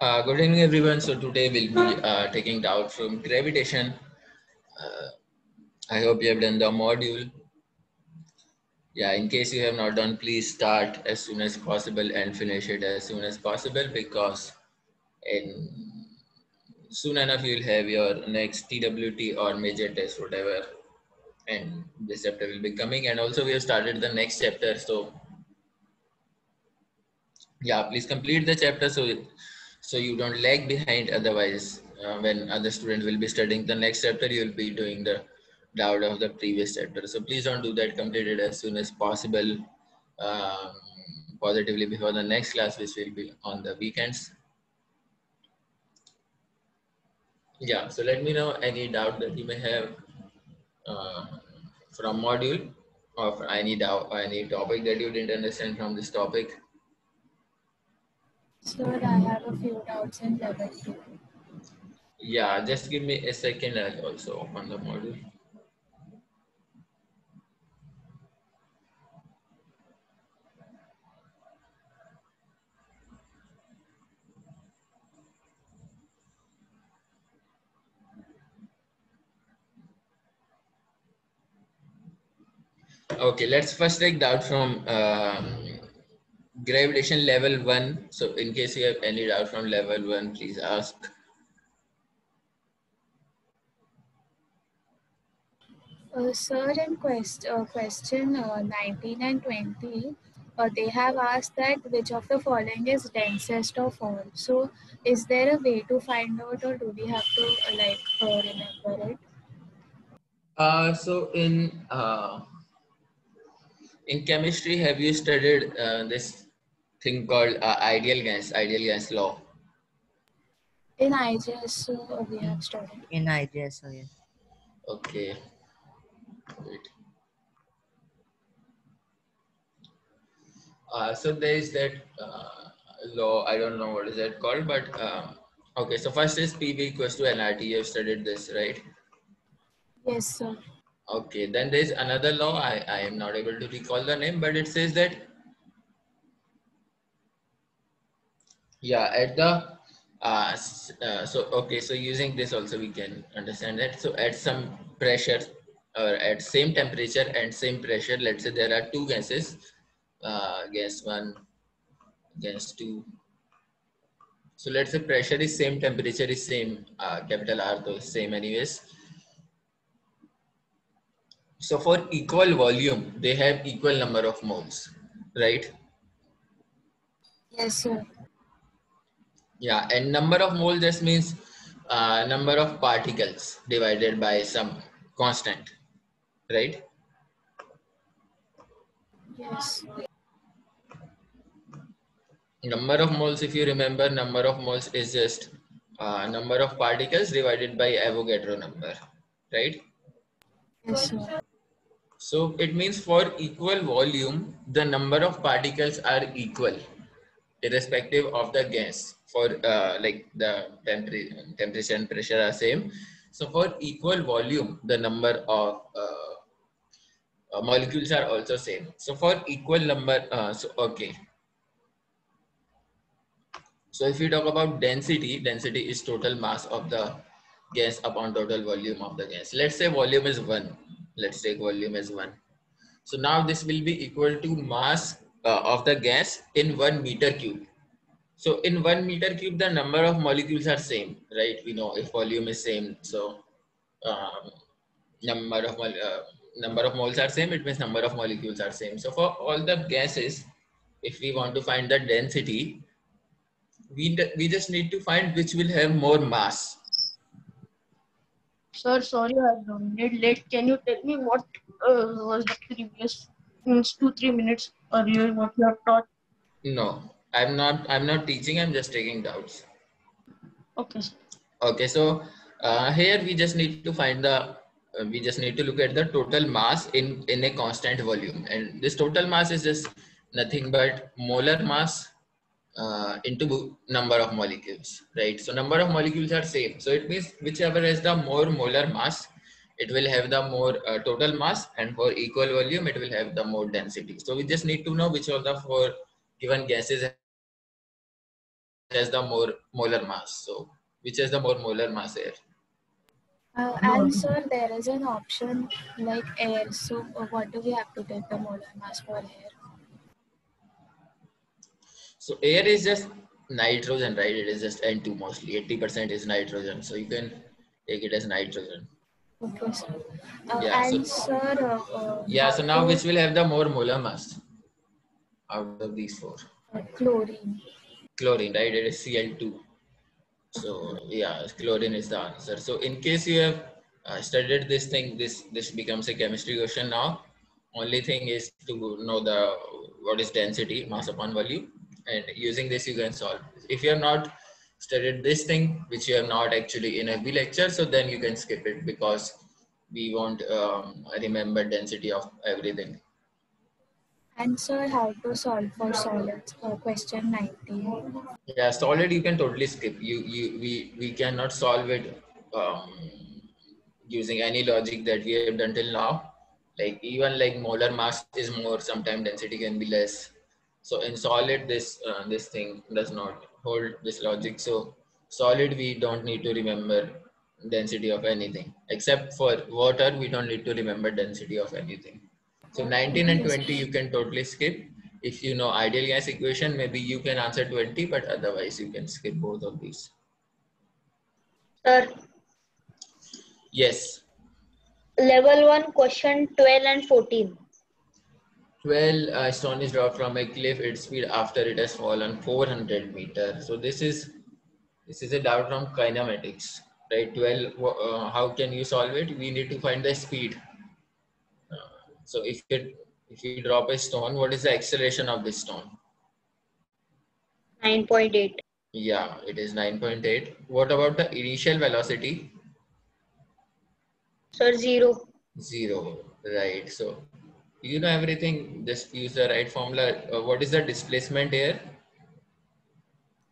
Good evening, everyone. So today we'll be taking doubt from gravitation. Uh, I hope you have done the module. Yeah, in case you have not done, please start as soon as possible and finish it as soon as possible because in soon enough you'll have your next TWT or major test, whatever, and this chapter will be coming. And also we have started the next chapter. So yeah, please complete the chapter so you don't lag behind. Otherwise, when other students will be studying the next chapter, you will be doing the doubt of the previous chapter. So please don't do that. Complete it as soon as possible, um, positively before the next class, which will be on the weekends. Yeah, so let me know any doubt that you may have uh, from module, or any doubt or any topic that you didn't understand from this topic. Sir, I have a few doubts in level 2. Yeah, just give me a second. I'll also open the module. Okay, let's first take doubt from gravitation level 1. So in case you have any doubt from level 1, please ask. Sir, in question 19 and 20, they have asked that which of the following is densest of all. So, is there a way to find out, or do we have to remember it? So in chemistry, have you studied this thing called ideal gas law? In IGS, we have studied. In IGS, so yeah. Okay, wait. So there is that law. I don't know what is that called, but okay. So first is PV equals to nRT. You have studied this, right? Yes, sir. Okay. Then there is another law. I am not able to recall the name, but it says that yeah, at the so okay. So using this also we can understand that. So at some pressure or at same temperature and same pressure, let's say there are two gases, gas one, gas two. So let's say pressure is same, temperature is same, capital R though same anyways. So for equal volume, they have equal number of moles, right? Yes, sir. Yeah, and number of mole just means number of particles divided by some constant, right? Yes. Number of moles, if you remember, number of moles is just number of particles divided by Avogadro number, right? Yes, sir. So it means for equal volume, the number of particles are equal, irrespective of the gas. For like the temperature and pressure are same. So for equal volume, the number of molecules are also same. So for equal number, so okay. So if we talk about density, density is total mass of the gas upon total volume of the gas. Let's say volume is 1. Let's take volume as 1. So now this will be equal to mass of the gas in 1 meter cube. So in 1 meter cube, the number of molecules are same, right? We know if volume is same, so um, number of number of moles are same. It means number of molecules are same. So for all the gases, if we want to find the density, we just need to find which will have more mass. Sir, sorry, I joined it late. Can you tell me what was the previous 2-3 minutes earlier what you have taught? No, I'm not teaching. I'm just taking doubts. Okay, sir. Okay, so here we just need to find the we just need to look at the total mass in a constant volume, and this total mass is just nothing but molar mass into number of molecules, right? So number of molecules are same, so it means whichever has the more molar mass, it will have the more total mass, and for equal volume it will have the more density. So we just need to know which of the four given gases has the more molar mass. So which has the more molar mass here? And sir, there is an option like air. So what do we have to take the molar mass for air? So air is just nitrogen, right? It is just N2 mostly. 80% is nitrogen. So you can take it as nitrogen. Okay, sir. Yeah. And sir, Yeah. how So now to which will have the more molar mass out of these four? chlorine? Chlorine, right? It is Cl2. So yeah, chlorine is the answer. So in case you have studied this thing, this becomes a chemistry question now. Only thing is to know the what is density, mass upon volume, and using this you can solve. If you have not studied this thing, which you have not actually in every lecture, so then you can skip it because we won't remember density of everything. And sir, how to solve for solids? Question 19. Yeah, solid you can totally skip. We cannot solve it using any logic that we have done till now. Like even like molar mass is more, sometimes density can be less. So in solid, this thing does not hold this logic. So solid, we don't need to remember density of anything except for water. We don't need to remember density of anything. So 19 and Okay, 20 sir. you can totally skip. If you know ideal gas equation, maybe you can answer 20, but otherwise you can skip both of these. Sir, Yes. level 1 question 12 and 14. 12 stone is dropped from a cliff its speed after it has fallen 400 meters. So this is a doubt from kinematics, right? 12, how can you solve it? We need to find the speed. So if you drop a stone, what is the acceleration of this stone? 9.8. Yeah, it is 9.8. What about the initial velocity? Sir, 0. 0, right? So you know everything. Just use the right formula. What is the displacement here?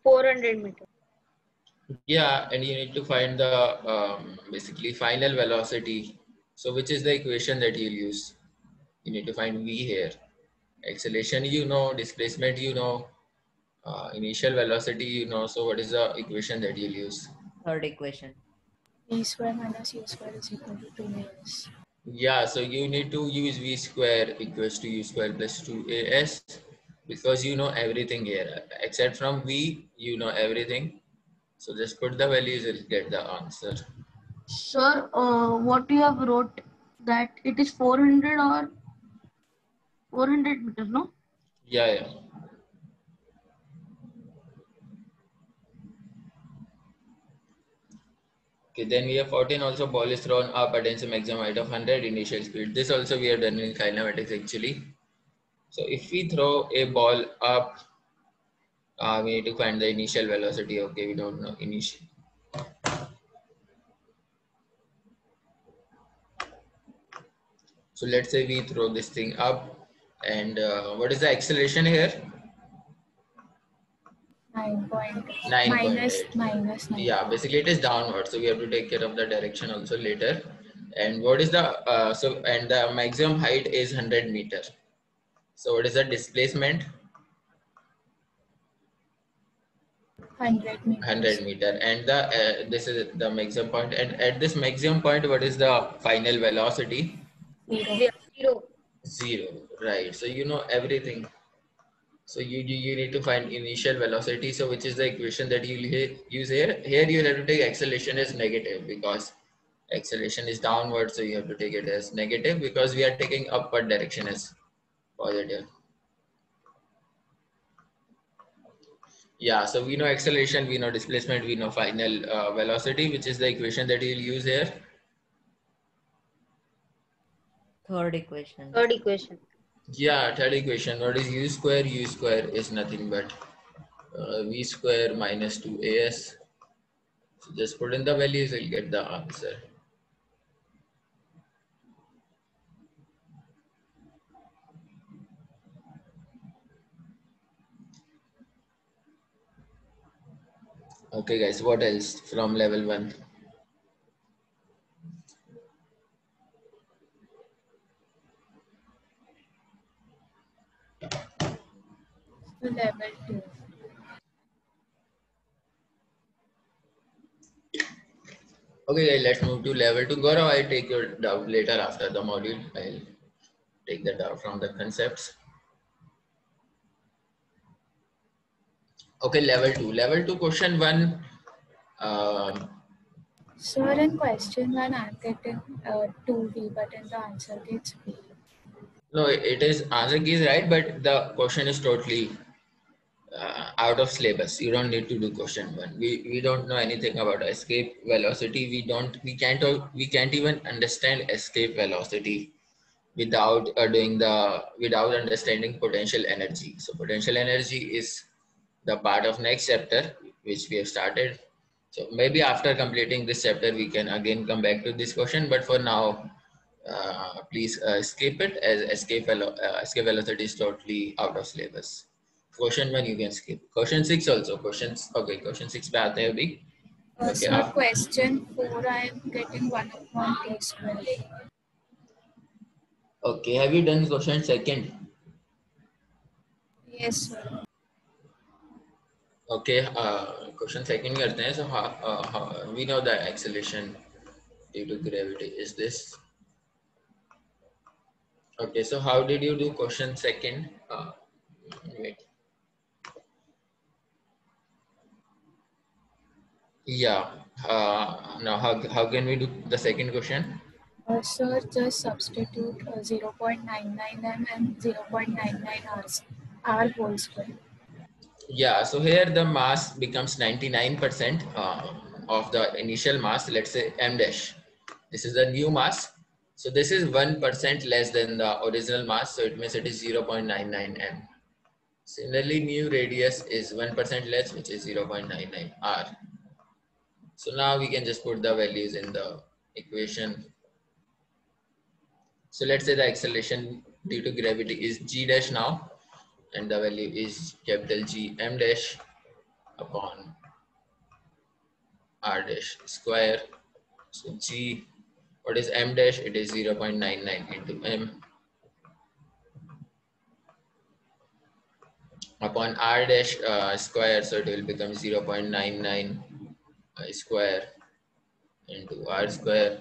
400 meters. Yeah, and you need to find the basically final velocity. So which is the equation that you'll use? You need to find v here. Acceleration, you know. Displacement, you know. Initial velocity, you know. So what is the equation that you'll use? Third equation. V square minus U square is equal to 2as. Yeah, so you need to use v square equals to u square plus 2as because you know everything here. Except from v, you know everything. So just put the values, you'll get the answer. Sir, what you have wrote that it is 400 or 400 meters, no? Yeah, yeah. Okay, then we have 14 also, ball is thrown up, attains a maximum height of 100, initial speed. This also we have done in kinematics actually. So if we throw a ball up, we need to find the initial velocity. Okay, we don't know initial. So let's say we throw this thing up, and what is the acceleration here? 9.8. 9. Yeah, basically it is downward, so we have to take care of the direction also later. And what is the and the maximum height is 100 meter. So what is the displacement? 100 meters. 100 meter, and the this is the maximum point. And at this maximum point, what is the final velocity? 0. 0. 0, right? So you know everything. So you need to find initial velocity. So which is the equation that you use here? Here you have to take acceleration as negative because acceleration is downward. So you have to take it as negative because we are taking upward direction as positive. Yeah, so we know acceleration, we know displacement, we know final velocity, which is the equation that you'll use here. Third equation. Third equation. Yeah, third equation. What is u square? U square is nothing but v square minus 2as. So just put in the values, you'll get the answer. Okay, guys, what else from level 1? So level 2. Okay, guys, let's move to level 2. Gaurav, I'll take your doubt later after the module. I'll take the doubt from the concepts. Okay, level 2. Level 2, question 1. Sir, in question 1, I'm getting 2B, but in the answer gets B. No, it is answer key is right, but the question is totally out of syllabus. You don't need to do question 1. We don't know anything about escape velocity. We can't even understand escape velocity without without understanding potential energy. So potential energy is the part of next chapter which we have started. So maybe after completing this chapter we can again come back to this question, but for now please skip it, as escape velocity is totally out of syllabus. Question 1 you can skip. Question 6 also. Okay, question 6 पे आते हैं अभी. Okay, Sir, question 4, I'm getting 1 upon T square. okay, have you done question second? Yes, sir. Okay, question second करते हैं. So we know the acceleration due to gravity is this. Okay, so how did you do question second? Wait. Yeah. Now how can we do the second question? Sir, just substitute 0.99 m and 0.99 r whole square. Yeah. So here the mass becomes 99% of the initial mass. Let's say m dash. This is the new mass. So this is 1% less than the original mass. So it means it is 0.99 m. Similarly, new radius is 1% less, which is 0.99 r. So now we can just put the values in the equation. So let's say the acceleration due to gravity is g dash now, and the value is capital G m dash upon r dash square. So g, what is m dash? It is 0.99 into m upon r dash square. So it will become 0.99 square into r square.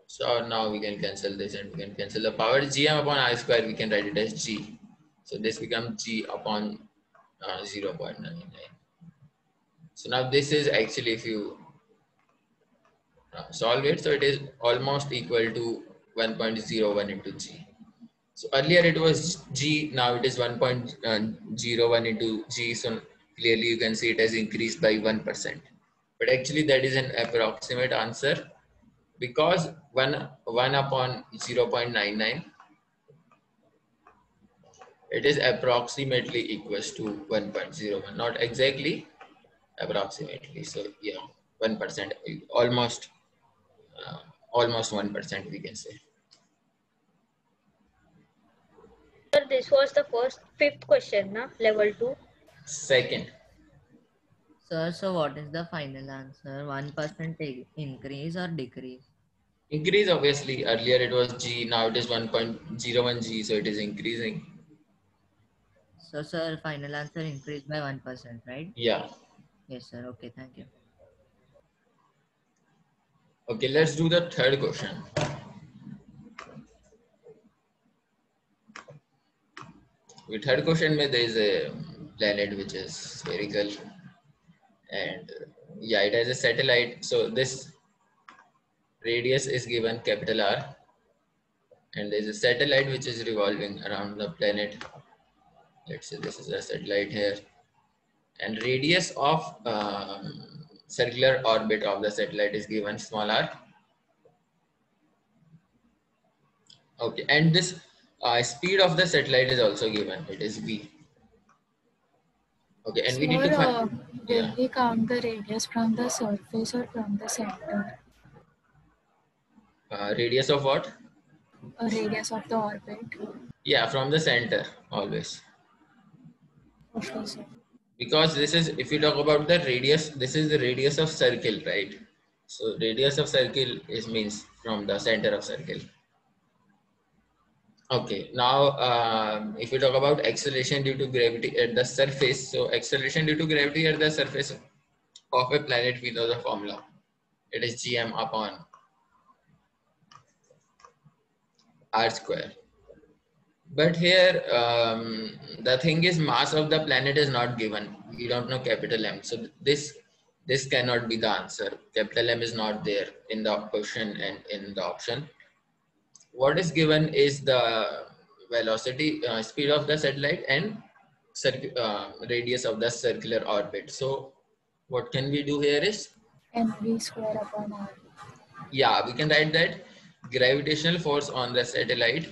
So now we can cancel this and we can cancel the power. Gm upon r square, we can write it as g. So this becomes g upon 0.99. So now this is actually, if you solve it, so it is almost equal to 1.01 into g. So earlier it was g, now it is 1.01 into g. So clearly you can see it has increased by 1%. But actually that is an approximate answer, because 1 upon 0.99, it is approximately equals to 1.01, not exactly, approximately. So yeah, 1%, almost 1% we can say. Sir, this was the fifth question, na? Level 2. Second. Sir, so what is the final answer? 1% increase or decrease? Increase, obviously. Earlier it was g, now it is 1.01 g, so it is increasing. So, sir, final answer increased by 1%, right? Yeah. Yes, sir. Okay, thank you. Okay, let's do the third question. The third question, there is a planet which is spherical, and yeah, it has a satellite. So this radius is given capital R, and there is a satellite which is revolving around the planet. Let's say this is a satellite here, and radius of circular orbit of the satellite is given small r. Okay, and this speed of the satellite is also given. It is v. Okay, and we need to find. Will we count the radius from the surface or from the center? Radius of what? Radius of the orbit. Yeah, from the center always. Okay, sir. Because this is, if you talk about the radius, this is the radius of circle, right? So radius of circle means from the center of circle. Okay, now if you talk about acceleration due to gravity at the surface, so acceleration due to gravity at the surface of a planet, we know the formula. It is gm upon r square. But here, the thing is, mass of the planet is not given. We don't know capital M. So this cannot be the answer. Capital M is not there in the question and in the option. What is given is the velocity, speed of the satellite and radius of the circular orbit. So what can we do here is, mv square upon r. yeah, we can write that gravitational force on the satellite,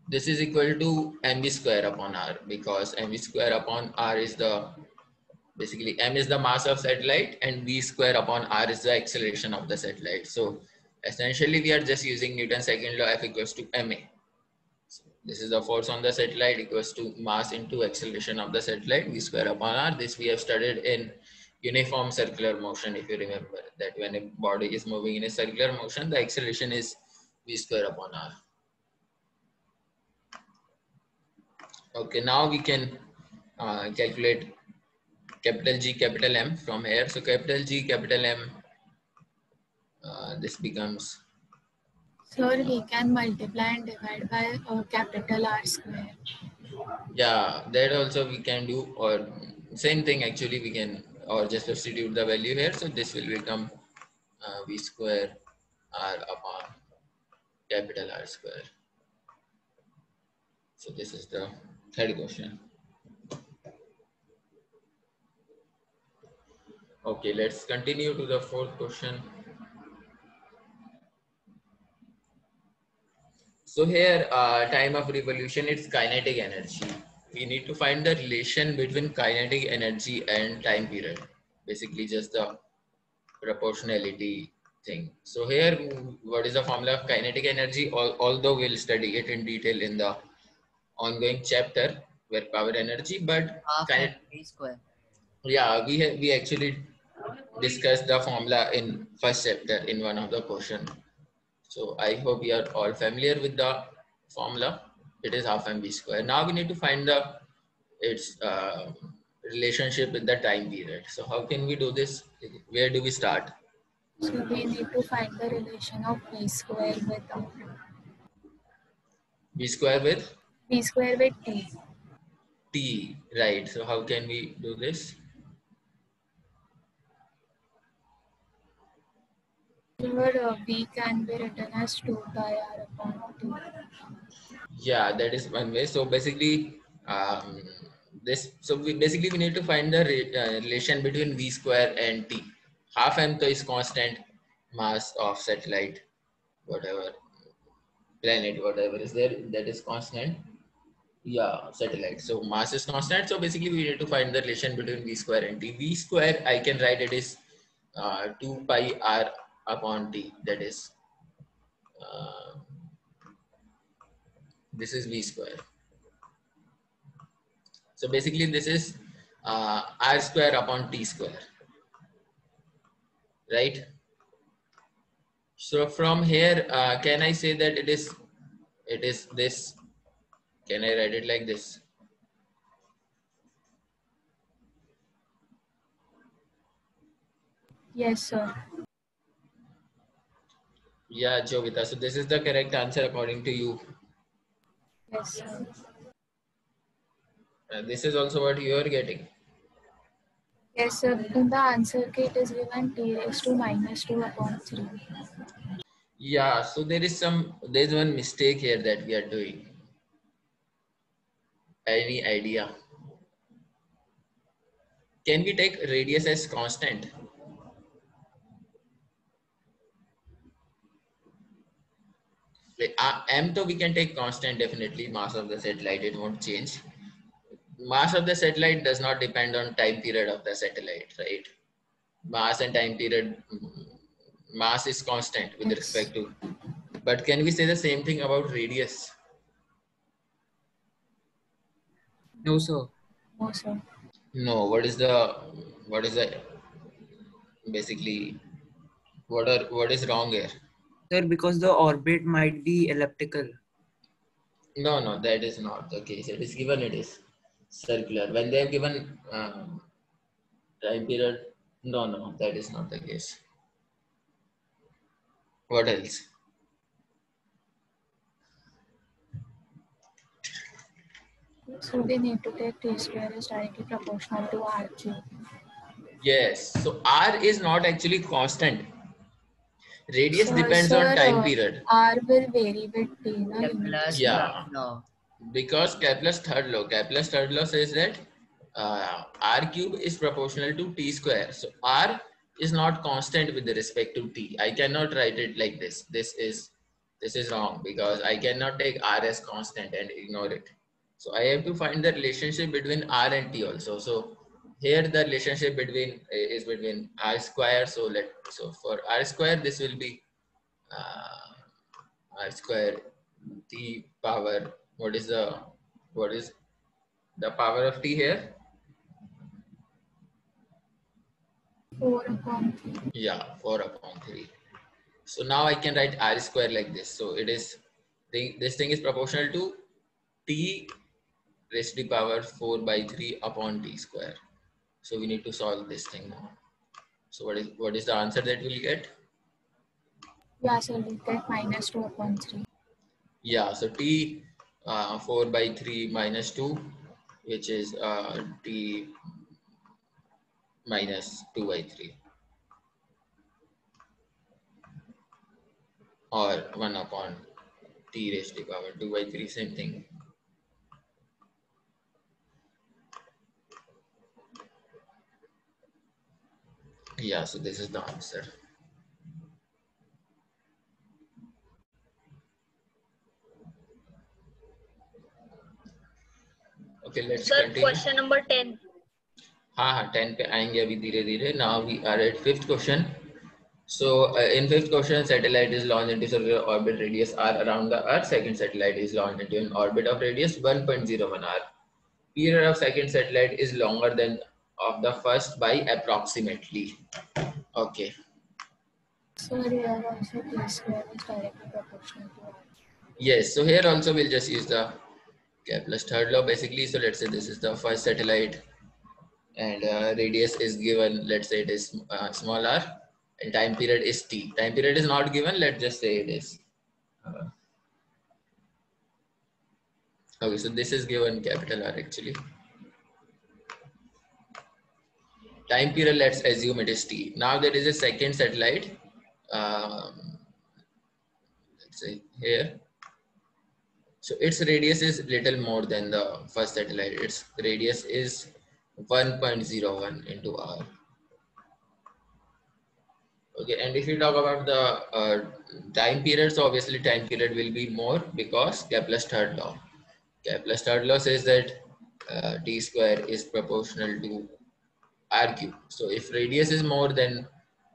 this is equal to mv square upon r, because mv square upon r is the, basically m is the mass of satellite and v square upon r is the acceleration of the satellite. So essentially we are just using Newton's second law, F equals to ma. So this is the force on the satellite equals to mass into acceleration of the satellite, v square upon r. This we have studied in uniform circular motion. If you remember that when a body is moving in a circular motion, the acceleration is v square upon r. Okay, now we can calculate capital G, capital M from here. So capital G, capital M, this becomes, Sir, we can multiply and divide by capital R square. yeah, that also we can do, or same thing actually we can, or just substitute the value here. So this will become v square r upon capital R square. So this is the third question. Okay, let's continue to the fourth question. So here, time of revolution, it's kinetic energy. We need to find the relation between kinetic energy and time period. Basically just the proportionality thing. So here, what is the formula of kinetic energy? Although we'll study it in detail in the ongoing chapter where power energy, but Half kinetic, mv square. yeah, we actually discussed the formula in first chapter in one of the question. So I hope you are all familiar with the formula. It is half mv square. Now we need to find the its relationship with the time period. So how can we do this? Where do we start? So we need to find the relation of v square with V square with t. t, right? So how can we do this? Here v can be written as 2 pi r upon t. Yeah, that is one way. So basically, we need to find the relation between v square and t. Half m to is constant mass of satellite, whatever planet, whatever is there, that is constant. Yeah, satellite. So mass is constant. So basically, we need to find the relation between v square and t. V square, I can write it is 2 pi r upon t. That is, uh, this is v square. So basically, this is r square upon t square, right? So from here, can I say that it is this? Can I write it like this? Yes, sir. Yeah, Jovita. So this is the correct answer according to you. Yes, sir. This is also what you are getting. Yes, sir. In the answer key, it is given t raised to minus 2 upon 3. Yeah. So there's one mistake here that we are doing. Any idea? Can we take radius as constant? Like, m though we can take constant, definitely mass of the satellite, it won't change. Mass of the satellite does not depend on time period of the satellite, right? Mass and time period, mass is constant with Yes. respect to, but can we say the same thing about radius? No, sir. No, sir. No. What is the basically what is wrong here? Sir, because the orbit might be elliptical. No, that is not the case. It is given it is circular. When they have given time period No, no, that is not the case. What else? So we need to take t square is directly proportional to r cube. Yes. So R is not actually constant. Radius So, depends on sir, time period. r will vary with t, no? You mean to Kepler's say. third Yeah, law. because Kepler's third law says that R cube is proportional to T square. So R is not constant with respect to T. I cannot write it like this. This is wrong because I cannot take R as constant and ignore it. So I have to find the relationship between R and T also. So here the relationship is between R square. So for R square this will be R square T power. What is the power of T here? 4 upon 3. Yeah, 4 upon 3. So now I can write R square like this. So this thing is proportional to T raised to the power 4 by 3 upon T square. So we need to solve this thing now. So what is the answer that we'll get? Yeah, so we get minus 2 upon 3. Yeah, so T 4 by 3 minus 2, which is T minus 2 by 3, or 1 upon T raised to the power 2 by 3, same thing. Yeah, so this is the answer. Okay, let's Sir, continue. question number 10. हाँ 10 पे आएंगे अभी धीरे धीरे. Now we are at fifth question. So in fifth question, satellite is launched into circular orbit radius r around the Earth. Second satellite is launched into an orbit of radius 1.01 r. Period of second satellite is longer than of the first by approximately. Okay. So here also t square is directly proportional to r. Yes. So here also we'll just use the Kepler's third law basically. So let's say this is the first satellite, and radius is given. Let's say it is small r, and time period is t. Time period is not given. Let's just say it is. Okay, so this is given capital R actually. Time period, let's assume it is t. Now there is a second satellite. Let's say here. So its radius is little more than the first satellite. Its radius is 1.01 into r. Okay, and if you talk about the time period, so obviously time period will be more because Kepler's third law. Kepler's third law says that t square is proportional to r cube. So if radius is more, then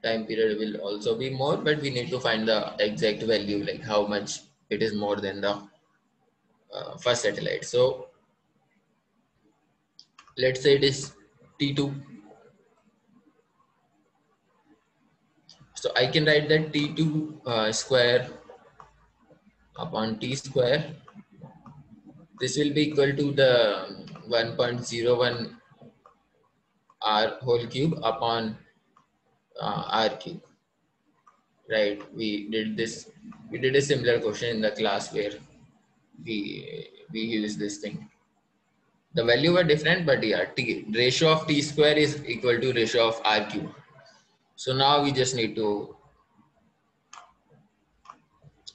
time period will also be more, but we need to find the exact value, like how much it is more than the first satellite. So let's say it is t2. So I can write that t2 square upon t square. This will be equal to the 1.01 r whole cube upon r cube. Right? We did a similar question in the class where we use this thing. The value were different, but yeah, ratio of t square is equal to ratio of r cube. So now we just need to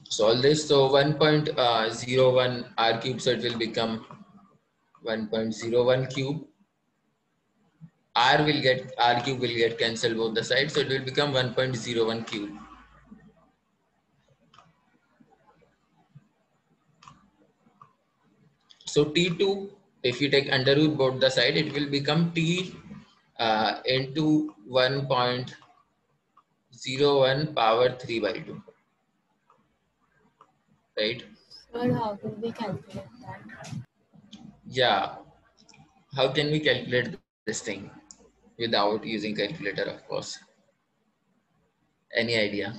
solve this. So 1.01 r cube, so it will become 1.01 cube. R cube will get cancelled both the sides, so it will become 1.01 cube. So T2, if you take under root both the side, it will become T into 1.01 power 3 by 2. Right? Sir, how will we calculate that? Yeah. How can we calculate this thing without using calculator, of course? Any idea?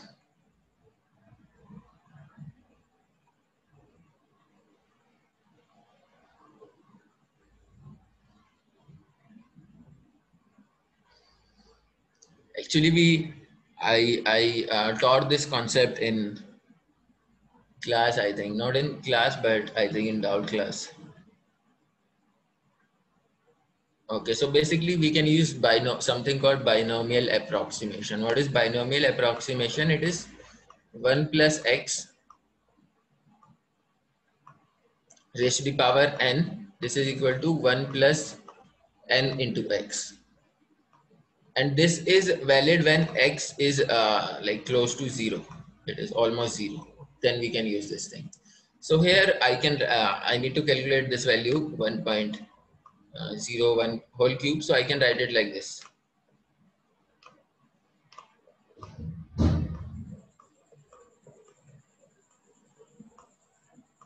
Actually, I taught this concept in class, I think. Not in class, but I think in doubt class. Okay, so basically we can use something called binomial approximation. What is binomial approximation? It is 1 plus x raised to the power n. This is equal to 1 plus n into x. And this is valid when x is like close to 0. It is almost 0. Then we can use this thing. So here I need to calculate this value 1.01 whole cube. So I can write it like this.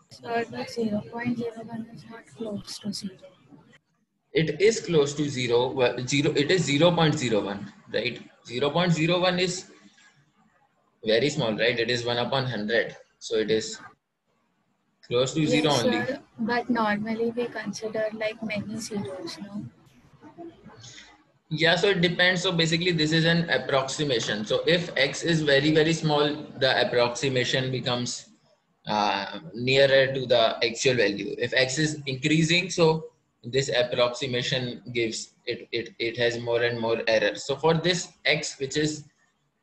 Sir, the 0.01 is not close to 0. It is close to 0. Well, it is 0.01, right? 0.01 is very small, right? It is 1 upon 100. So it is close to 0 Yes, only. sir, but normally we consider like many zeros, no? Yeah, so it depends. So basically this is an approximation. So if x is very, very small, the approximation becomes nearer to the actual value. If x is increasing, so this approximation gives it has more and more errors. So for this x, which is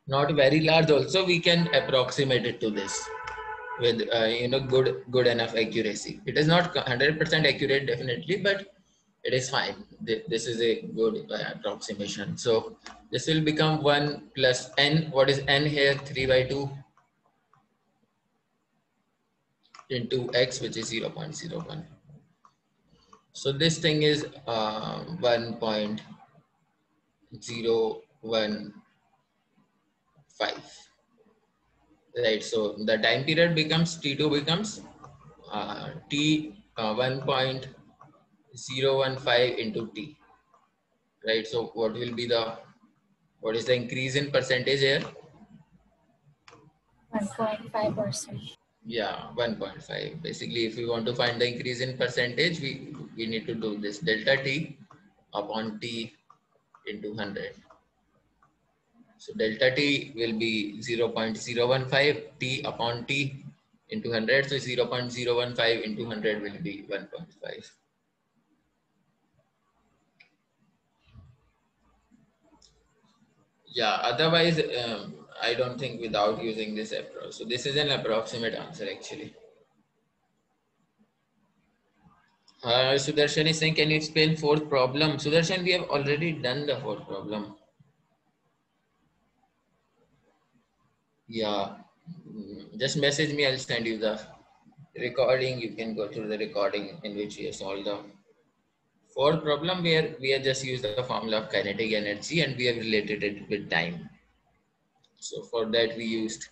not very large also, we can approximate it to this with good enough accuracy. It is not 100% accurate definitely, but it is fine. This is a good approximation. So this will become 1 plus n. What is n here? 3 by 2 into x, which is 0.01. So this thing is 1.015. Right, so the time period becomes t2 becomes t 1.015 into t, right? So what is the increase in percentage here? 1.5%. Yeah, 1.5. Basically, if we want to find the increase in percentage, we need to do this delta t upon t into 100. So delta t will be 0.015 t upon t into 100. So 0.015 into 100 will be 1.5. Yeah, otherwise, I don't think without using this approach. So this is an approximate answer actually. Sudarshan is saying, can you explain fourth problem? Sudarshan, we have already done the fourth problem. Yeah, just message me. I'll send you the recording. You can go through the recording in which we have solved the fourth problem where we have just used the formula of kinetic energy and we have related it with time. So for that we used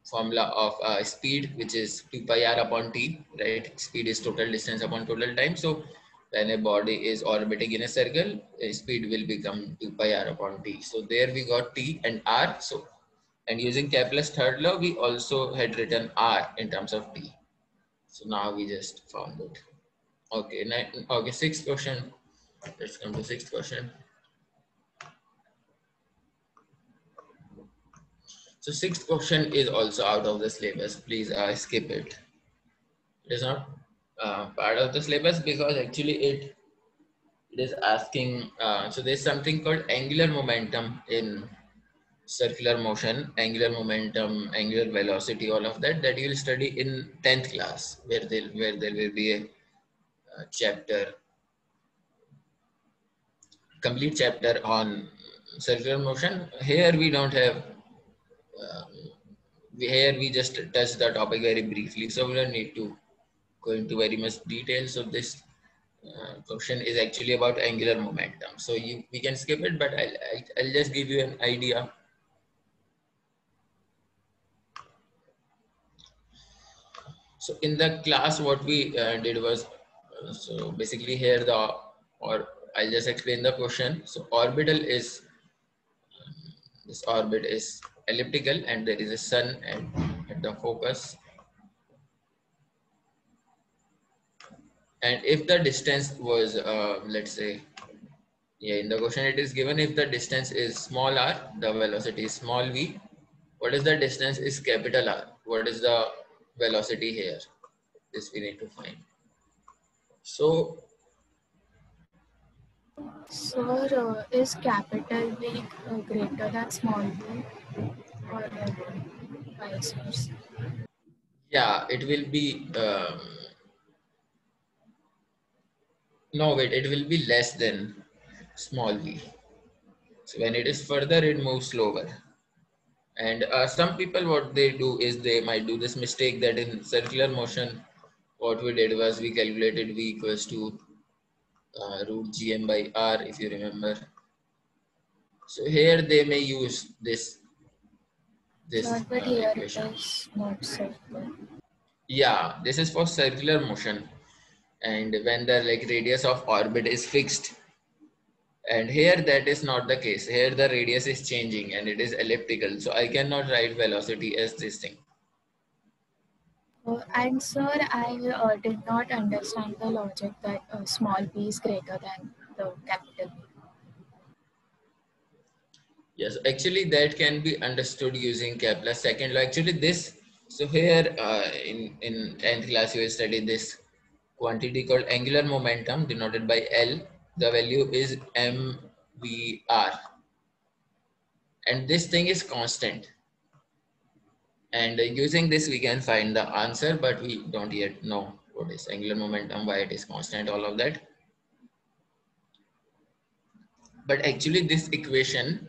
formula of speed, which is 2 pi r upon t, right? Speed is total distance upon total time. So when a body is orbiting in a circle, speed will become 2 pi r upon t. So there we got t and r. So, and using Kepler's third law, we also had written r in terms of t. So now we just found it. Okay, okay, sixth question. Let's come to sixth question. So sixth question is also out of the syllabus. Please skip it. It is not part of the syllabus because actually it is asking. So there's something called angular momentum in circular motion, angular momentum, angular velocity, all of that you will study in 10th class, where there will be a chapter, complete chapter on circular motion. Here we don't have. Here we just touch the topic very briefly, so we don't need to go into very much detail. So this question is actually about angular momentum. So we can skip it, but I'll just give you an idea. So in the class, what we did was, so basically here or I'll just explain the question. So orbital is, this orbit is elliptical and there is a sun at the focus. And if the distance was, let's say, Yeah, in the question it is given if the distance is small r, the velocity is small v. What is the distance is capital R? What is the velocity here? This we need to find. So Sir, is capital V greater than small v or vice versa? yeah, it will be, no wait, it will be less than small v. So when it is further, it moves slower. And some people, what they do is they might do this mistake that in circular motion, what we did was we calculated v equals to root gm by r, if you remember. So here they may use this Sir, but here it equation. is not circular. Yeah, this is for circular motion, and when the like radius of orbit is fixed, and here that is not the case. Here the radius is changing and it is elliptical, so I cannot write velocity as this thing. And sir, I did not understand the logic that small p is greater than the capital V. Yes, actually that can be understood using Kepler's second law. Actually this, so here in 10th class you will study this quantity called angular momentum denoted by L. The value is mvr, and this thing is constant. And using this, we can find the answer, but we don't yet know what is angular momentum, why it is constant, all of that. But actually this equation,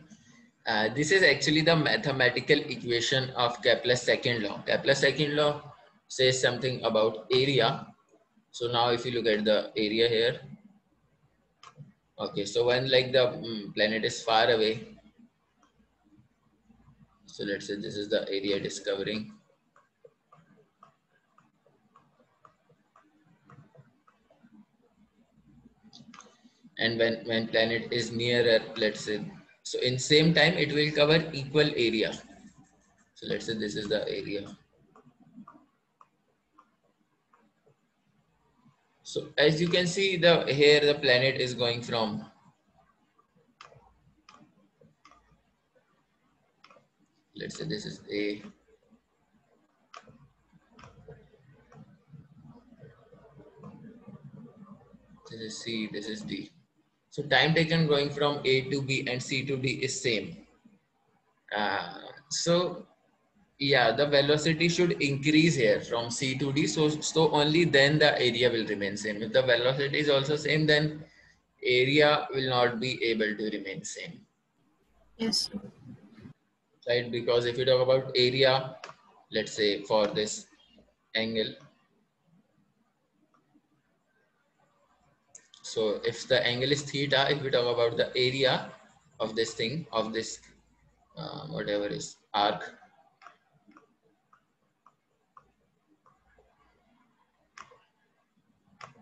this is actually the mathematical equation of Kepler's second law. Kepler's second law says something about area. So now if you look at the area here, okay, so when like the planet is far away, so let's say this is the area discovering. And when planet is nearer, let's say, so in same time it will cover equal area. So let's say this is the area. So as you can see, the here the planet is going from, let's say this is A, this is C, this is D. So time taken going from A to B and C to D is same. So yeah, the velocity should increase here from C to D. So only then the area will remain same. If the velocity is also same, then area will not be able to remain same. Yes, sir. Right? Because if you talk about area, let's say for this angle, so if the angle is theta, if we talk about the area of this thing, of this whatever is arc,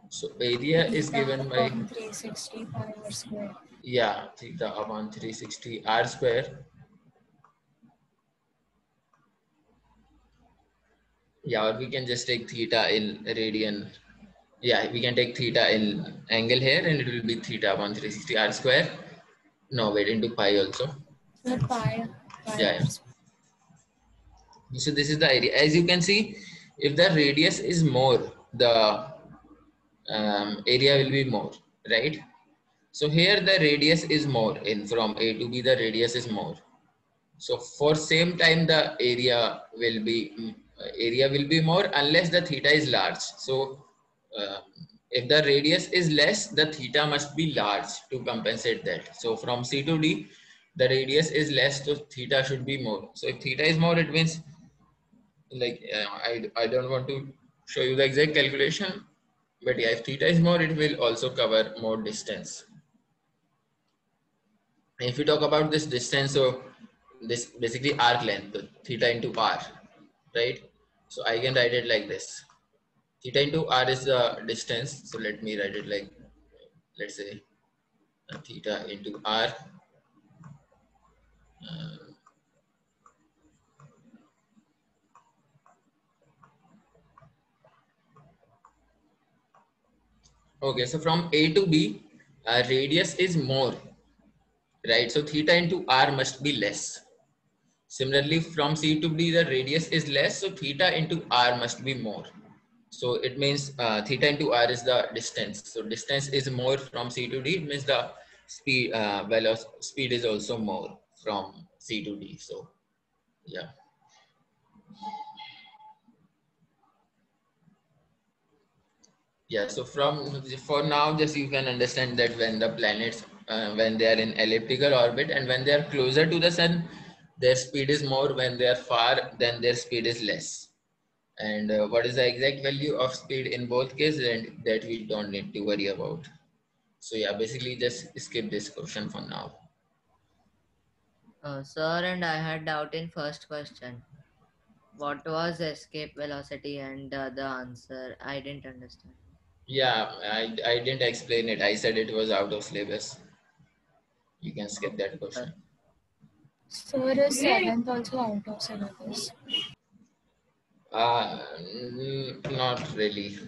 so area is Theta given by, upon 365 r square. yeah, theta upon 360 r square. Yeah, or we can just take theta in radian. Yeah, we can take theta in angle here and it will be theta upon 360 r square. No, wait, into pi also. Sir, pi Yeah, r yeah. square. So this is the area. As you can see, if the radius is more, the area will be more, right? So here the radius is more. In from A to B, the radius is more. So for same time, the area will be more unless the theta is large. So uh, if the radius is less, the theta must be large to compensate that. So from C to D, the radius is less, so theta should be more. So if theta is more, it means like I don't want to show you the exact calculation, but yeah, if theta is more, it will also cover more distance. And if we talk about this distance, so this basically arc length, so theta into r, right? So I can write it like this. Theta into r is the distance. So let me write it like, let's say theta into r. Uh, okay, so from A to B, radius is more, right? So theta into r must be less. Similarly, from C to D, the radius is less, so theta into r must be more. So it means theta into r is the distance. So distance is more from C to D. It means the speed, speed is also more from C to D. So yeah. Yeah, so for now, just you can understand that when the planets, when they are in elliptical orbit and when they are closer to the sun, their speed is more. When they are far, then their speed is less. And what is the exact value of speed in both cases, and that we don't need to worry about. So yeah, basically just skip this question for now. Sir, and I had doubt in first question. What was escape velocity and the answer? I didn't understand. Yeah, I didn't explain it. I said it was out of syllabus. You can skip that Sir. question. Sir, is seventh also out of syllabus? Not really.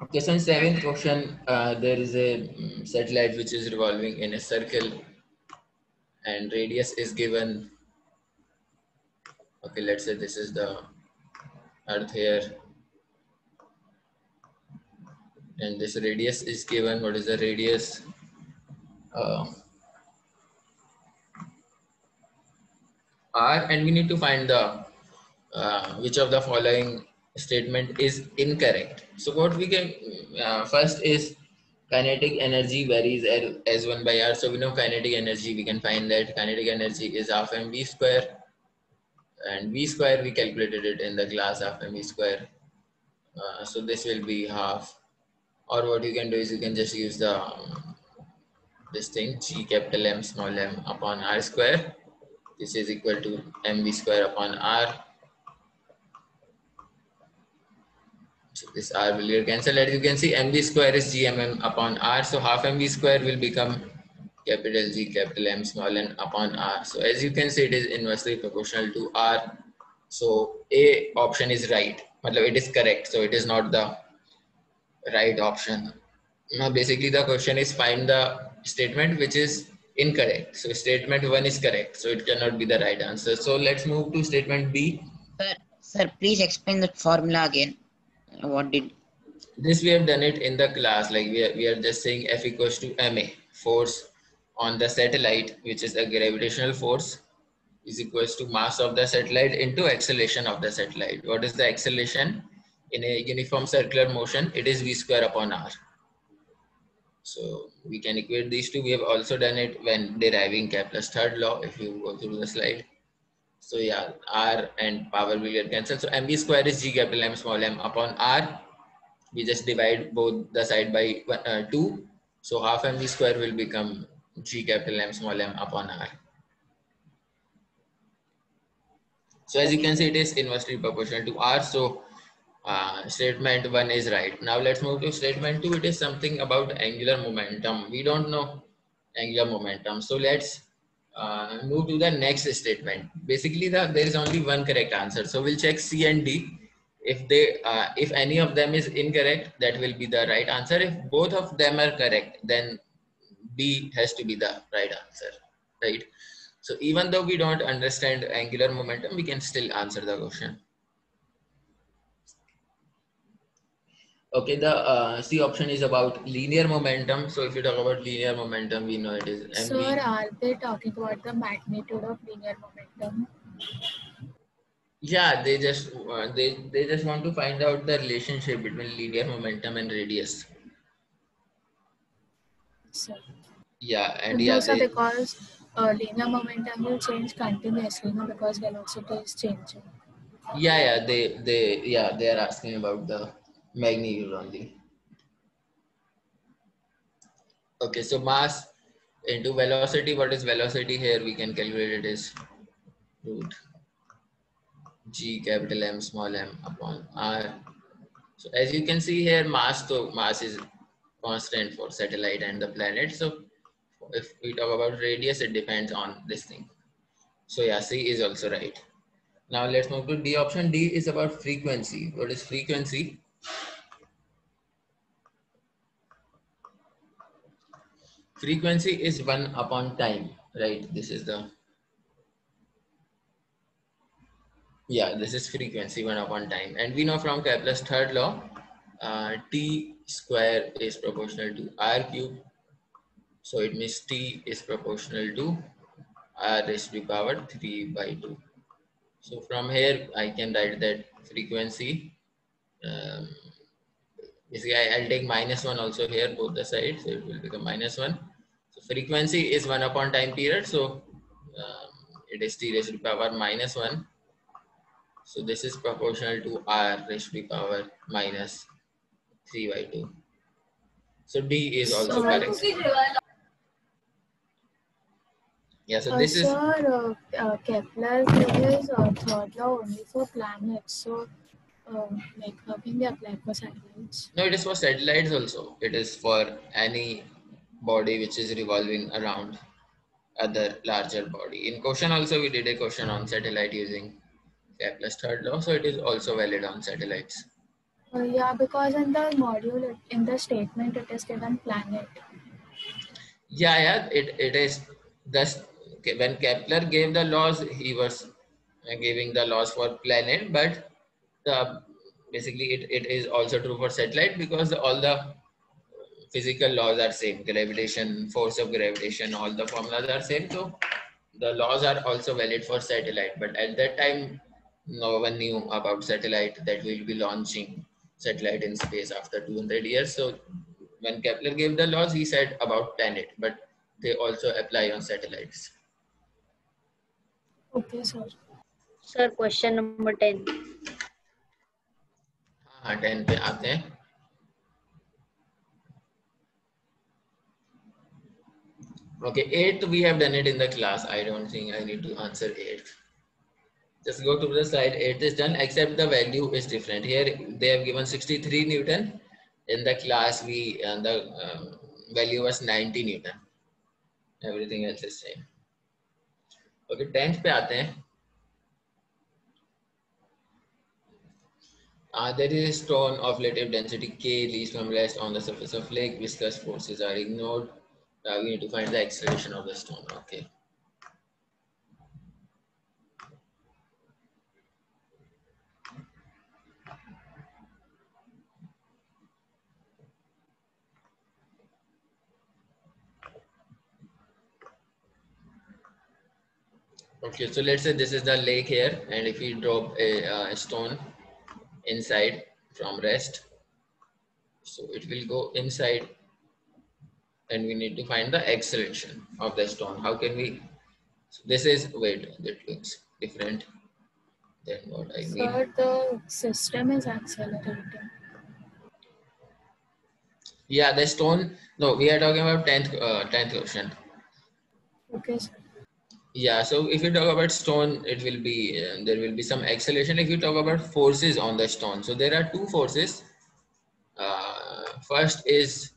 Okay, so in seventh question, there is a satellite which is revolving in a circle and radius is given. Okay, let's say this is the Earth here and this radius is given. What is the radius? Uh, R, and we need to find the which of the following statement is incorrect. So what we can first is kinetic energy varies as 1 by r. So we know kinetic energy, we can find that kinetic energy is half mv square, and v square we calculated it in the class, half mv square. So this will be half, or what you can do is you can just use the this thing g capital M small m upon r square. This is equal to mv square upon r. So this r will get cancelled. As you can see, mv square is gmm upon r. So half mv square will become capital G capital M small n upon r. So as you can see, it is inversely proportional to r. So A option is right. It is correct. So it is not the right option. Now basically the question is find the statement which is incorrect. So statement 1 is correct. So it cannot be the right answer. So let's move to statement B. Sir, please explain that formula again. What did? This we have done it in the class. Like we are just saying F equals to ma, force on the satellite, which is a gravitational force, is equals to mass of the satellite into acceleration of the satellite. What is the acceleration? In a uniform circular motion, it is v square upon r. So we can equate these two. We have also done it when deriving Kepler's third law, if you go through the slide. So yeah, r and power will get cancelled. So mv square is g capital M small m upon r. We just divide both the side by 2. So half mv square will become g capital M small m upon r. So as you can see, it is inversely proportional to r. So statement 1 is right. Now let's move to statement 2. It is something about angular momentum. We don't know angular momentum. So let's move to the next statement. Basically, there is only one correct answer. So we'll check C and D. If any of them is incorrect, that will be the right answer. If both of them are correct, then B has to be the right answer, right? So even though we don't understand angular momentum, we can still answer the question. Okay, the C option is about linear momentum. So if you talk about linear momentum, we know it is mv. Sir, are they talking about the magnitude of linear momentum? Yeah, they just they just want to find out the relationship between linear momentum and radius. Sir. Yeah, and No, yeah, sir, because linear momentum will change continuously, no, because velocity is changing. yeah, they are asking about the magnitude only. Okay, so mass into velocity. What is velocity here? We can calculate it as root g capital M small m upon r. So as you can see here, mass is constant for satellite and the planet. So if we talk about radius, it depends on this thing. So yeah, C is also right. Now let's move to D option. D is about frequency. What is frequency? Frequency is 1 upon time, right? This is the, yeah, this is frequency 1 upon time. And we know from Kepler's third law, T square is proportional to R cube. So it means T is proportional to R raised to the power 3 by 2. So from here, I can write that frequency, basically I'll take -1 also here, both the sides, so it will become -1. So frequency is 1 upon time period, so it is T raised to the power -1. So this is proportional to R raised to the power -3 by 2. So D is also So, correct. Yeah, so this is, sir, Kepler uses third law only for planets. So, like, how can they apply for satellites? no, it is for satellites also. It is for any body which is revolving around other larger body. In question also, we did a question on satellite using Kepler's third law, so it is also valid on satellites. Yeah, because in the module, in the statement, it is given planet. Yeah, it is. Thus, when Kepler gave the laws, he was giving the laws for planet, but the basically it is also true for satellite because all the physical laws are same. Gravitation, force of gravitation, all the formulas are same. So the laws are also valid for satellite. But at that time, no one knew about satellite, that we will be launching satellite in space after 200 years. So when Kepler gave the laws, he said about planet, but they also apply on satellites. Okay, sir. Sir, question number 10. हाँ 10 पे आते हैं. Okay, 8th we have done it in the class. I don't think I need to answer 8th. Just go to the slide. 8th is done, except the value is different. Here they have given 63 Newton. In the class, the value was 90 Newton. Everything else is same. Okay, 10th पे आते हैं. There is a stone of relative density K leaves from rest on the surface of lake. Viscous forces are ignored. We need to find the acceleration of the stone. Okay. Okay, so let's say this is the lake here, and if we drop a stone inside from rest, so it will go inside, and we need to find the acceleration of the stone. How can we? So this is, wait, that looks different than what I mean. Sir, the system is accelerating. Yeah, the stone. No, we are talking about 10th question. Okay, sir. Yeah, so if you talk about stone, it will be there will be some acceleration. If you talk about forces on the stone, so there are two forces. First is,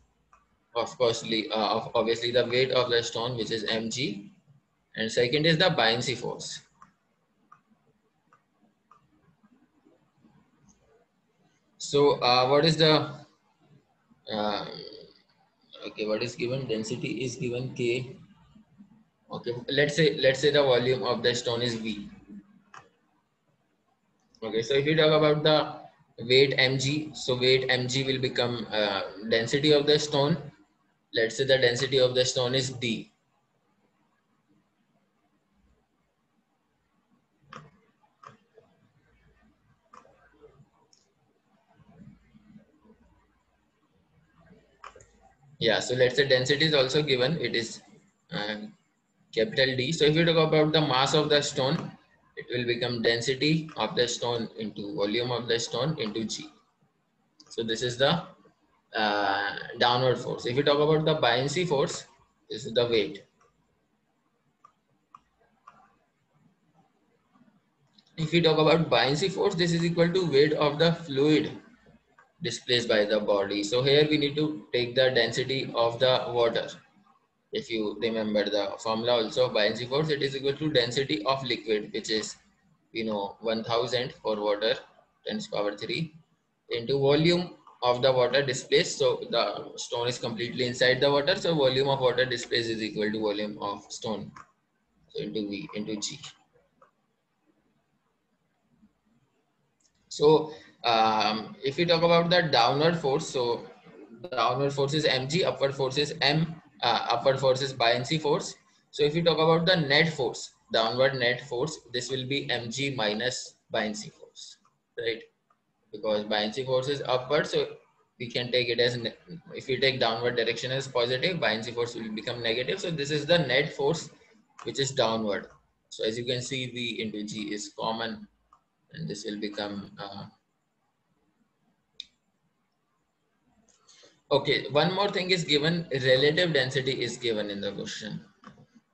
of course, obviously the weight of the stone, which is mg, and second is the buoyancy force. So what is the okay? What is given? Density is given k. Okay, let's say the volume of the stone is v. Okay, so if you talk about the weight mg, so weight mg will become density of the stone. Let's say the density of the stone is d. Yeah, so let's say density is also given. It is capital D. So if you talk about the mass of the stone, it will become density of the stone into volume of the stone into g. So this is the downward force. If you talk about the buoyancy force, this is the weight. If we talk about buoyancy force, this is equal to weight of the fluid displaced by the body. So here we need to take the density of the water. If you remember the formula also of buoyancy force, it is equal to density of liquid, which is, 1000 for water, 10 to the power 3, into volume of the water displaced. So the stone is completely inside the water. So volume of water displaced is equal to volume of stone. So into V into G. So if we talk about the downward force, so downward force is mg, upward force is m, upward force is buoyancy force. So if we talk about the net force, downward net force, this will be mg minus buoyancy force, right? Because buoyancy force is upward, so we can take it as, if we take downward direction as positive, buoyancy force will become negative. So this is the net force which is downward. So as you can see, V into G is common, and this will become okay. One more thing is given, relative density is given in the question,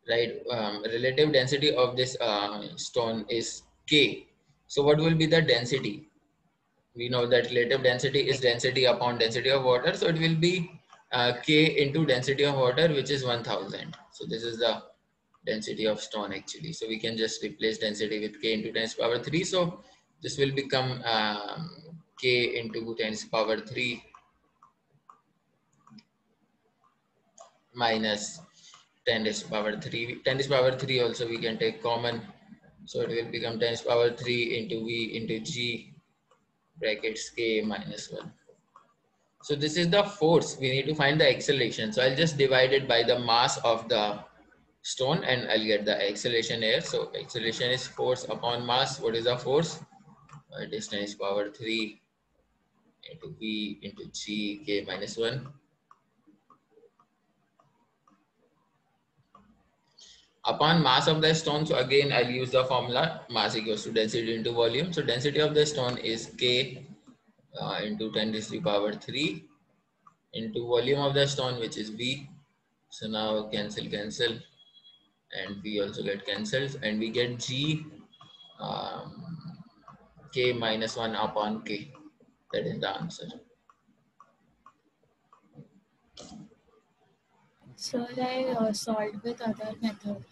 right? Relative density of this stone is K. So what will be the density? We know that relative density is density upon density of water. So it will be K into density of water, which is 1000. So this is the density of stone actually. So we can just replace density with K into 10 to the power 3. So this will become K into 10 to the power 3 minus 10 raised to the power 3. 10 raised to the power 3 also we can take common. So it will become 10 raised to the power 3 into V into G brackets K minus 1. So this is the force. We need to find the acceleration. So I'll just divide it by the mass of the stone and I'll get the acceleration here. So acceleration is force upon mass. What is the force? It is 10 raised to the power 3 into V into G K minus 1. Upon mass of the stone, so again I'll use the formula, mass equals to density into volume. So density of the stone is K into 10 raised to the power 3 into volume of the stone, which is V. So now cancel and V also get cancelled, and we get G K minus 1 upon K. That is the answer. Sir, I solved with other method.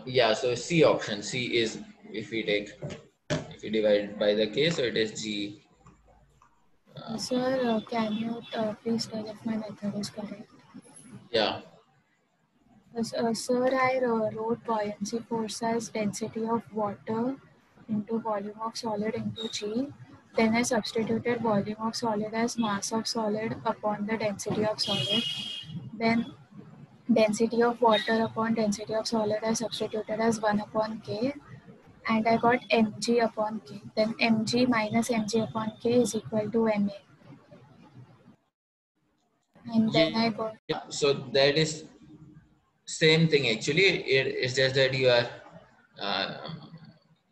Yeah, so C option. C is, if we divide by the K, so it is G. Sir, can you please tell if my method is correct? Yeah. Sir, I wrote buoyancy force as density of water into volume of solid into G. Then I substituted volume of solid as mass of solid upon the density of solid. Then density of water upon density of solid I substituted as 1 upon K. And I got mg upon K. Then mg minus mg upon K is equal to ma. And then I got, Yeah, so that is same thing actually. It's just that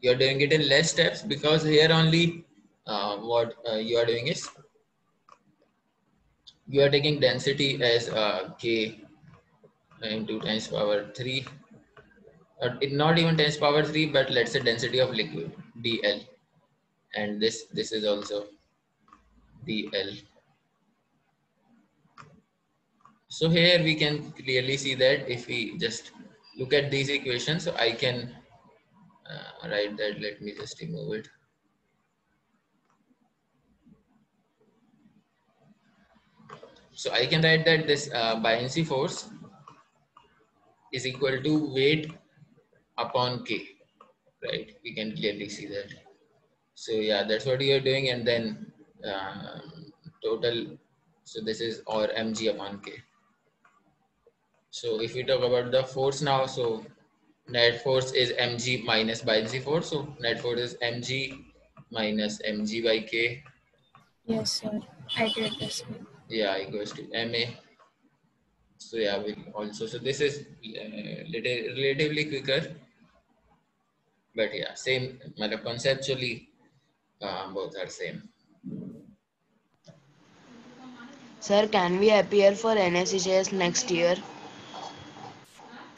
you're doing it in less steps, because here only what you are doing is you are taking density as K into 10 to the power 3, or not even 10 to the power 3, but let's say density of liquid dl, and this is also dl. So here we can clearly see that if we just look at these equations, so I can write that. Let me just remove it. So I can write that this buoyancy force is equal to weight upon K, right? We can clearly see that. So yeah, that's what you're doing, and then total. So this is or mg upon K. So if we talk about the force now, so net force is mg minus buoyancy force. So net force is mg minus mg by K. yes sir, I did this way. Yeah, equals to ma. So yeah, we also, so this is relatively quicker, but yeah, same, conceptually both are same. Sir, can we appear for NSCJS next year?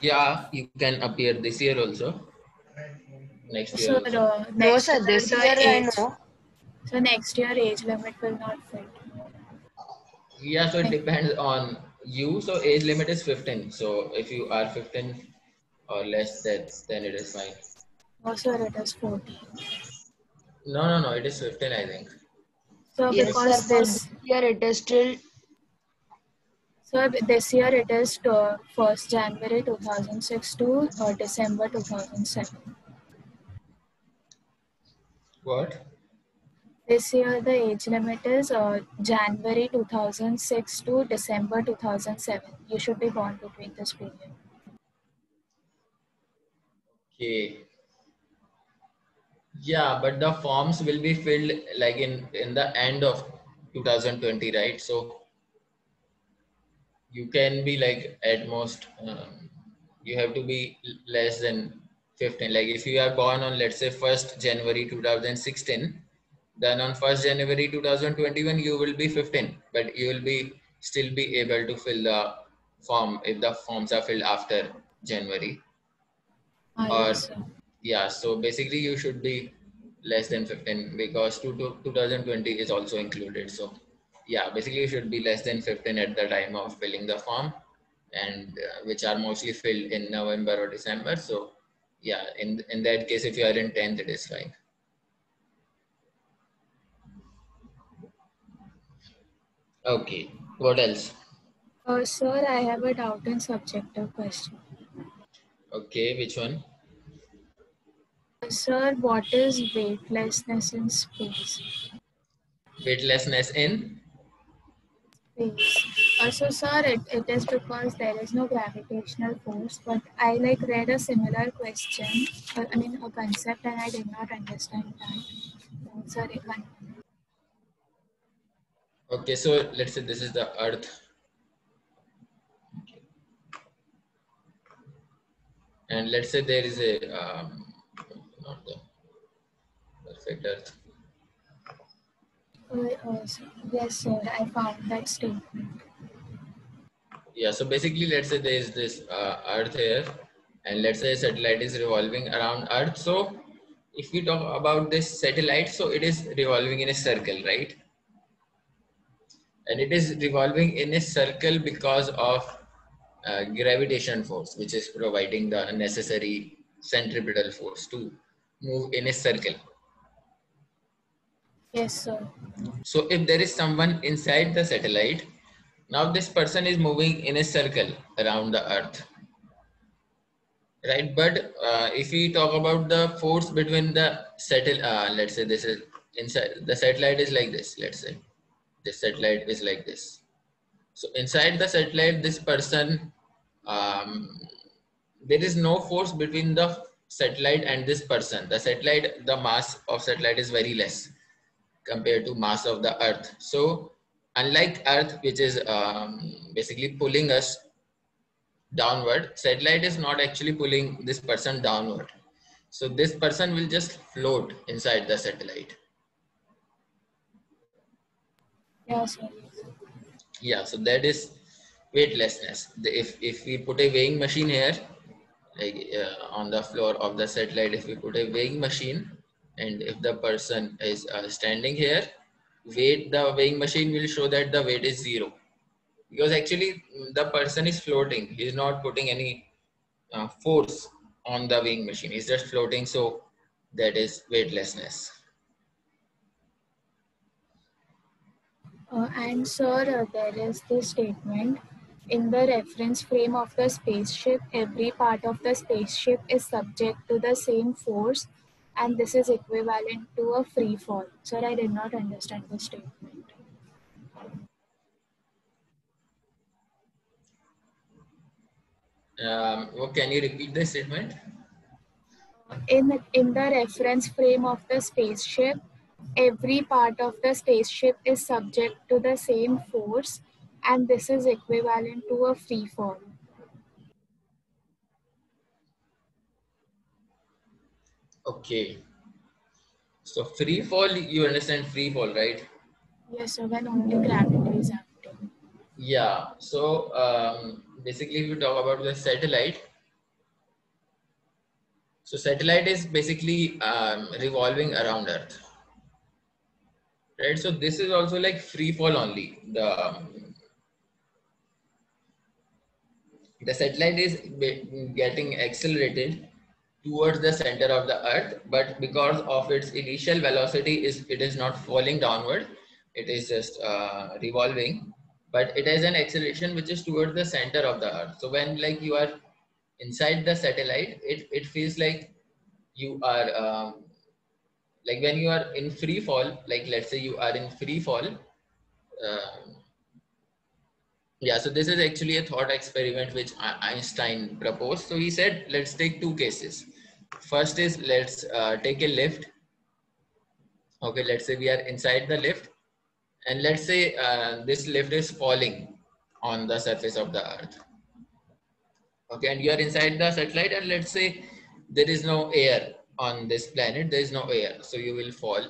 Yeah, you can appear this year also, next year Sir, also. No, next sir, year this the year I age, know. so next year age limit will not fit. Yeah, so it depends on you. So age limit is 15. So if you are 15 or less, that then it is fine. No sir, it is 14. No, it is 15, I think. So Yes, because sir. For this year, it is still this year it is to 1st January 2006 to December 2007. What? This year the age limit is January 2006 to December 2007. You should be born between this period. Okay. Yeah, but the forms will be filled like in the end of 2020, right? So you can be like at most you have to be less than 15. Like if you are born on, let's say, 1st January 2016, then on 1st January 2021 you will be 15, but you will be still be able to fill the form if the forms are filled after January. Or Yes, sir. yeah, so basically you should be less than 15 because 2020 is also included. So yeah, basically you should be less than 15 at the time of filling the form, and which are mostly filled in November or December. So yeah, in that case, if you are in 10th, it is fine. Okay, what else? Sir, I have a doubt in subjective question. Okay, which one? Sir, what is weightlessness in space? Weightlessness in? Space. So, sir, it is because there is no gravitational force, but I like read a similar question, I mean a concept, and I did not understand that. Sorry, Okay, so let's say this is the Earth. And let's say there is a not the perfect Earth. yes, sir, I found that statement. Yeah, so basically, let's say there is this Earth here, and let's say a satellite is revolving around Earth. So if we talk about this satellite, so it is revolving in a circle, right? And it is revolving in a circle because of gravitation force, which is providing the necessary centripetal force to move in a circle. Yes, sir. So if there is someone inside the satellite, now this person is moving in a circle around the Earth, right? But if we talk about the force between the let's say this is inside the satellite is like this. Let's say this satellite is like this. So inside the satellite, this person, um, there is no force between the satellite and this person. The satellite, the mass of satellite is very less compared to mass of the Earth. So unlike Earth, which is basically pulling us downward, satellite is not actually pulling this person downward. So this person will just float inside the satellite. Yes, sir. Yeah, so that is weightlessness. If we put a weighing machine here, like on the floor of the satellite, if we put a weighing machine, and if the person is standing here, the weighing machine will show that the weight is 0, because actually the person is floating. He is not putting any force on the weighing machine. He's just floating. So that is weightlessness. And sir, there is this statement in the reference frame of the spaceship. Every part of the spaceship is subject to the same force, and this is equivalent to a free fall. Sir, I did not understand the statement. Can you repeat the statement? In the reference frame of the spaceship, every part of the spaceship is subject to the same force, and this is equivalent to a free fall. Okay. So free fall, you understand free fall, right? Yes, sir, when only gravity is acting. Yeah. So basically, if you talk about the satellite, so satellite is basically revolving around Earth, right? So this is also like free fall only. The satellite is getting accelerated towards the center of the Earth, but because of its initial velocity, it is not falling downward, It is just revolving, but it has an acceleration which is towards the center of the earth. So when like you are inside the satellite, it feels like you are like when you are in free fall, like let's say you are in free fall. Yeah, so this is actually a thought experiment which Einstein proposed. So he said, let's take two cases. First is let's take a lift. Okay, let's say we are inside the lift, and let's say this lift is falling on the surface of the earth. Okay, and you are inside the satellite, and let's say there is no air on this planet, there is no air, so you will fall.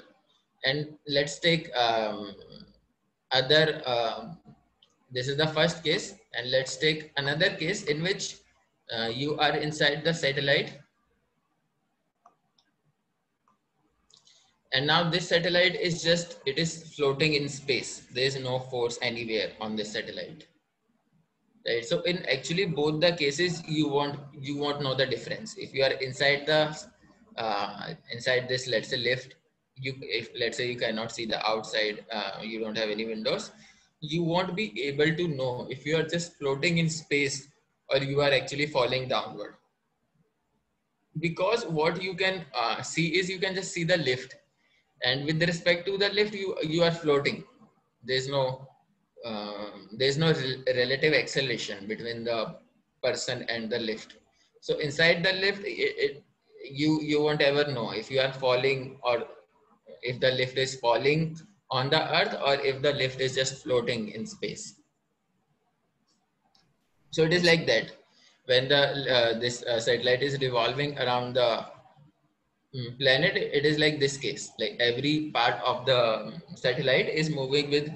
And let's take other this is the first case, and let's take another case in which you are inside the satellite, and now this satellite is just, it is floating in space. There is no force anywhere on this satellite, right? So in actually both the cases, you won't know the difference. If you are inside the inside this, let's say lift, if let's say you cannot see the outside, you don't have any windows, you won't be able to know if you are just floating in space or you are actually falling downward, because what you can see is you can just see the lift, and with respect to the lift, you are floating. There's no relative acceleration between the person and the lift. So inside the lift, you won't ever know if you are falling, or if the lift is falling on the earth, or if the lift is just floating in space. So it is like that. When the this satellite is revolving around the planet, it is like this case. Like every part of the satellite is moving with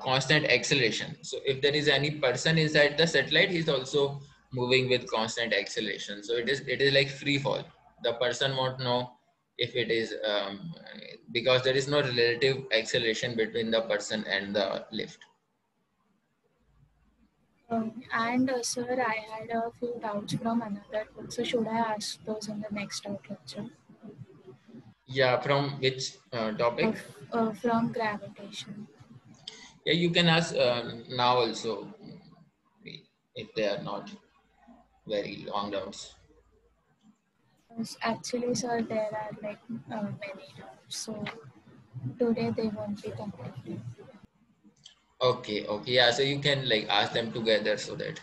constant acceleration. So if there is any person inside the satellite, he's also moving with constant acceleration. So it is like free fall. The person won't know if it is because there is no relative acceleration between the person and the lift. And sir, I had a few doubts from another book. So should I ask those in the next out lecture? Yeah, from which topic? From gravitation. Yeah, you can ask now also, if they are not very long doubts. Yes, actually, sir, there are like many doubts. So today they won't be completed. Okay, okay, yeah. So you can like ask them together so that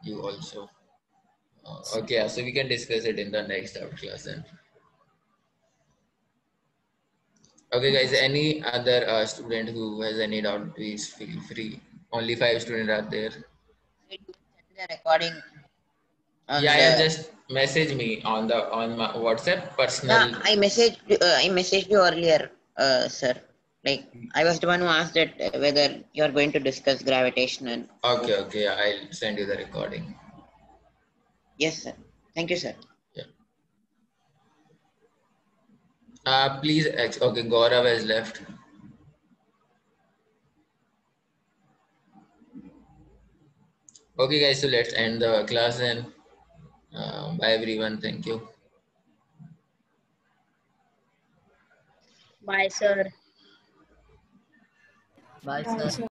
you also. Okay, yeah, so we can discuss it in the next doubt class then. Okay, guys. Any other student who has any doubt, please feel free. Only 5 students are there. The recording on Yeah, yeah. the. Just message me on my WhatsApp Yeah, personal. I messaged you earlier, sir. Like I was the one who asked that whether you are going to discuss gravitation and. Okay, okay. Yeah, I'll send you the recording. Yes, sir. Thank you, sir. Yeah. Please. Okay, Gaurav has left. Okay, guys. So let's end the class then. Bye, everyone. Thank you. Bye, sir. Bye, Bye, sir. sir.